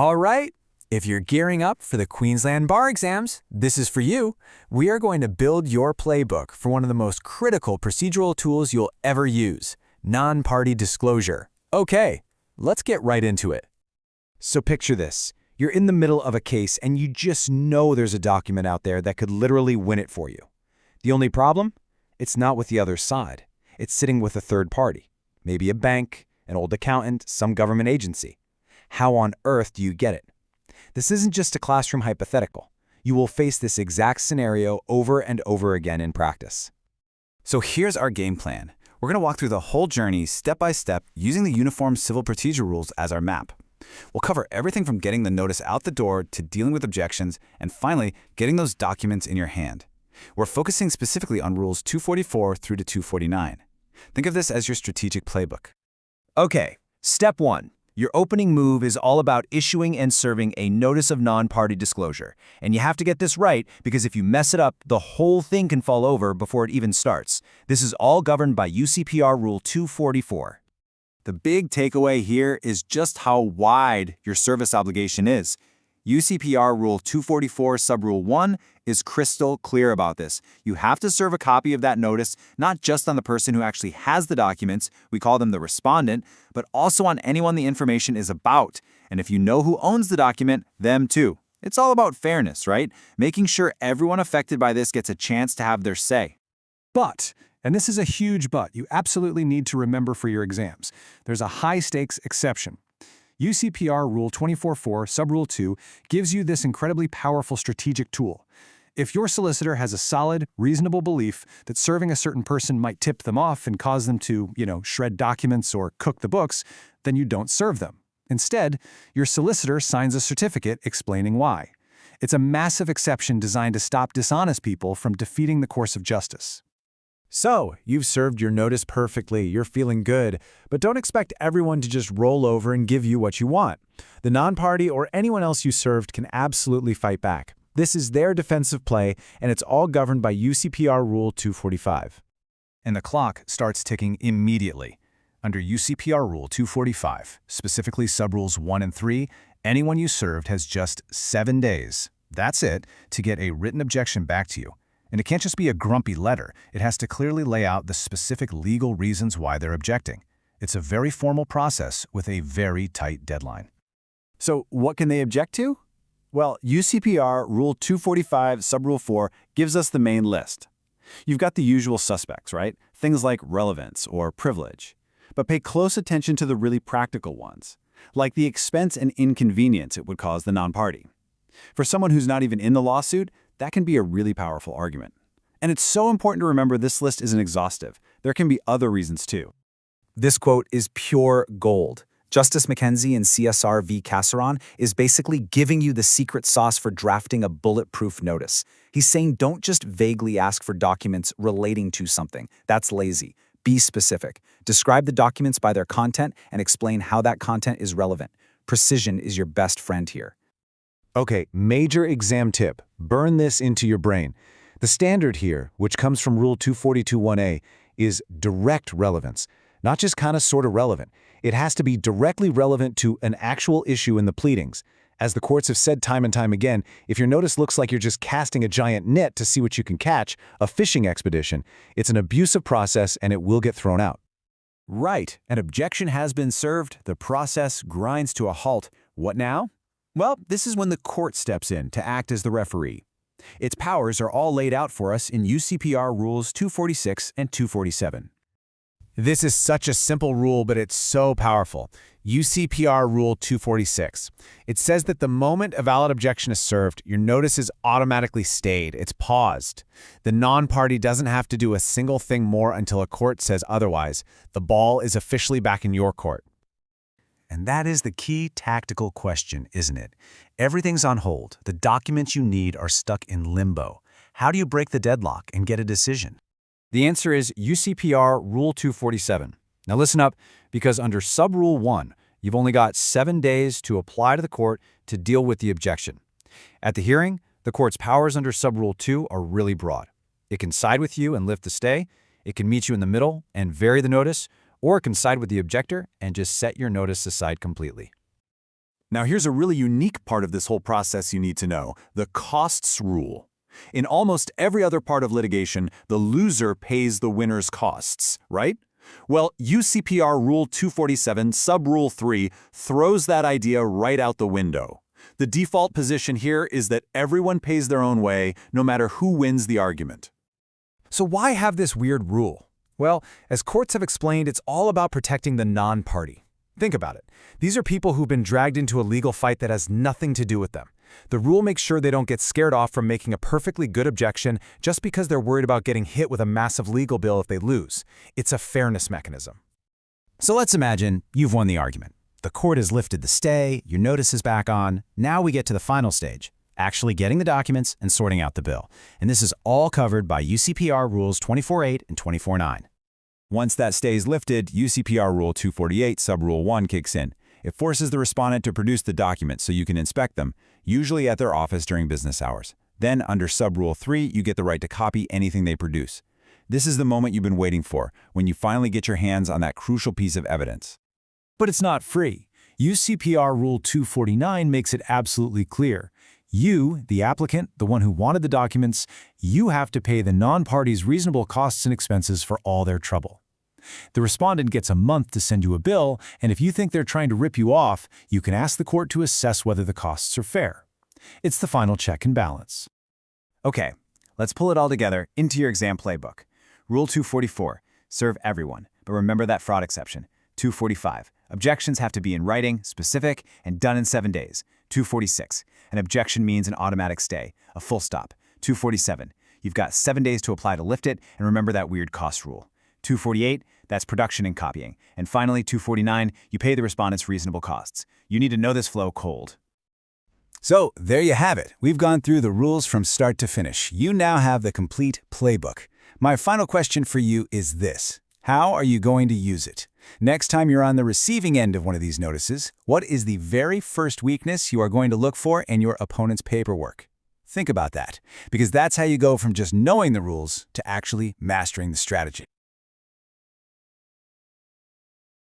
All right, if you're gearing up for the Queensland bar exams, this is for you. We are going to build your playbook for one of the most critical procedural tools you'll ever use, non-party disclosure. Okay, let's get right into it. So picture this. You're in the middle of a case and you just know there's a document out there that could literally win it for you. The only problem? It's not with the other side. It's sitting with a third party. Maybe a bank, an old accountant, some government agency. How on earth do you get it? This isn't just a classroom hypothetical. You will face this exact scenario over and over again in practice. So here's our game plan. We're going to walk through the whole journey step by step using the Uniform Civil Procedure Rules as our map. We'll cover everything from getting the notice out the door to dealing with objections and finally getting those documents in your hand. We're focusing specifically on Rules 244 through to 249. Think of this as your strategic playbook. Okay, step 1. Your opening move is all about issuing and serving a notice of non-party disclosure. And you have to get this right because if you mess it up, the whole thing can fall over before it even starts. This is all governed by UCPR Rule 244. The big takeaway here is just how wide your service obligation is. UCPR Rule 244 Subrule 1 is crystal clear about this. You have to serve a copy of that notice not just on the person who actually has the documents, we call them the respondent, but also on anyone the information is about. And if you know who owns the document, them too. It's all about fairness, right? Making sure everyone affected by this gets a chance to have their say. But, and this is a huge but, you absolutely need to remember for your exams, there's a high-stakes exception. UCPR Rule 244, Subrule 2, gives you this incredibly powerful strategic tool. If your solicitor has a solid, reasonable belief that serving a certain person might tip them off and cause them to, shred documents or cook the books, then you don't serve them. Instead, your solicitor signs a certificate explaining why. It's a massive exception designed to stop dishonest people from defeating the course of justice. So, you've served your notice perfectly, you're feeling good, but don't expect everyone to just roll over and give you what you want. The non-party or anyone else you served can absolutely fight back. This is their defensive play, and it's all governed by UCPR Rule 245. And the clock starts ticking immediately. Under UCPR Rule 245, specifically Subrules 1 and 3, anyone you served has just 7 days. That's it, to get a written objection back to you. And it can't just be a grumpy letter. It has to clearly lay out the specific legal reasons why they're objecting. It's a very formal process with a very tight deadline. So what can they object to? Well, UCPR Rule 245 Subrule 4 gives us the main list. You've got the usual suspects, right? Things like relevance or privilege. But pay close attention to the really practical ones, like the expense and inconvenience it would cause the non-party. For someone who's not even in the lawsuit, that can be a really powerful argument. And it's so important to remember this list isn't exhaustive. There can be other reasons too. This quote is pure gold. Justice McKenzie in CSR v. Casseron is basically giving you the secret sauce for drafting a bulletproof notice. He's saying don't just vaguely ask for documents relating to something. That's lazy. Be specific. Describe the documents by their content and explain how that content is relevant. Precision is your best friend here. Okay, major exam tip. Burn this into your brain. The standard here, which comes from Rule 242-1A, is direct relevance. Not just kind of sort of relevant. It has to be directly relevant to an actual issue in the pleadings. As the courts have said time and time again, if your notice looks like you're just casting a giant net to see what you can catch, a fishing expedition, it's an abusive process and it will get thrown out. Right, an objection has been served, the process grinds to a halt. What now? Well, this is when the court steps in to act as the referee. Its powers are all laid out for us in UCPR Rules 246 and 247. This is such a simple rule, but it's so powerful. UCPR Rule 246. It says that the moment a valid objection is served, your notice is automatically stayed. It's paused. The non-party doesn't have to do a single thing more until a court says otherwise. The ball is officially back in your court. And that is the key tactical question, isn't it? Everything's on hold. The documents you need are stuck in limbo. How do you break the deadlock and get a decision? The answer is UCPR Rule 247. Now listen up, because under Subrule 1, you've only got 7 days to apply to the court to deal with the objection. At the hearing, the court's powers under Subrule 2 are really broad. It can side with you and lift the stay, it can meet you in the middle and vary the notice, or it can side with the objector and just set your notice aside completely. Now here's a really unique part of this whole process you need to know, the costs rule. In almost every other part of litigation, the loser pays the winner's costs, right? Well, UCPR Rule 247, Sub-Rule 3, throws that idea right out the window. The default position here is that everyone pays their own way, no matter who wins the argument. So why have this weird rule? Well, as courts have explained, it's all about protecting the non-party. Think about it. These are people who've been dragged into a legal fight that has nothing to do with them. The rule makes sure they don't get scared off from making a perfectly good objection just because they're worried about getting hit with a massive legal bill if they lose. It's a fairness mechanism. So let's imagine you've won the argument. The court has lifted the stay, your notice is back on. Now we get to the final stage, actually getting the documents and sorting out the bill. And this is all covered by UCPR Rules 24.8 and 24.9. Once that stay is lifted, UCPR Rule 248, Sub-Rule 1 kicks in. It forces the respondent to produce the documents so you can inspect them, usually at their office during business hours. Then, under Sub-Rule 3, you get the right to copy anything they produce. This is the moment you've been waiting for, when you finally get your hands on that crucial piece of evidence. But it's not free. UCPR Rule 249 makes it absolutely clear. You, the applicant, the one who wanted the documents, you have to pay the non-parties reasonable costs and expenses for all their trouble. The respondent gets a month to send you a bill, and if you think they're trying to rip you off, you can ask the court to assess whether the costs are fair. It's the final check and balance. Okay, let's pull it all together into your exam playbook. Rule 244, serve everyone, but remember that fraud exception. 245, objections have to be in writing, specific, and done in 7 days. 246, an objection means an automatic stay, a full stop. 247, you've got 7 days to apply to lift it, and remember that weird cost rule. 248, that's production and copying. And finally, 249, you pay the respondent's reasonable costs. You need to know this flow cold. So there you have it. We've gone through the rules from start to finish. You now have the complete playbook. My final question for you is this. How are you going to use it? Next time you're on the receiving end of one of these notices, what is the very first weakness you are going to look for in your opponent's paperwork? Think about that, because that's how you go from just knowing the rules to actually mastering the strategy.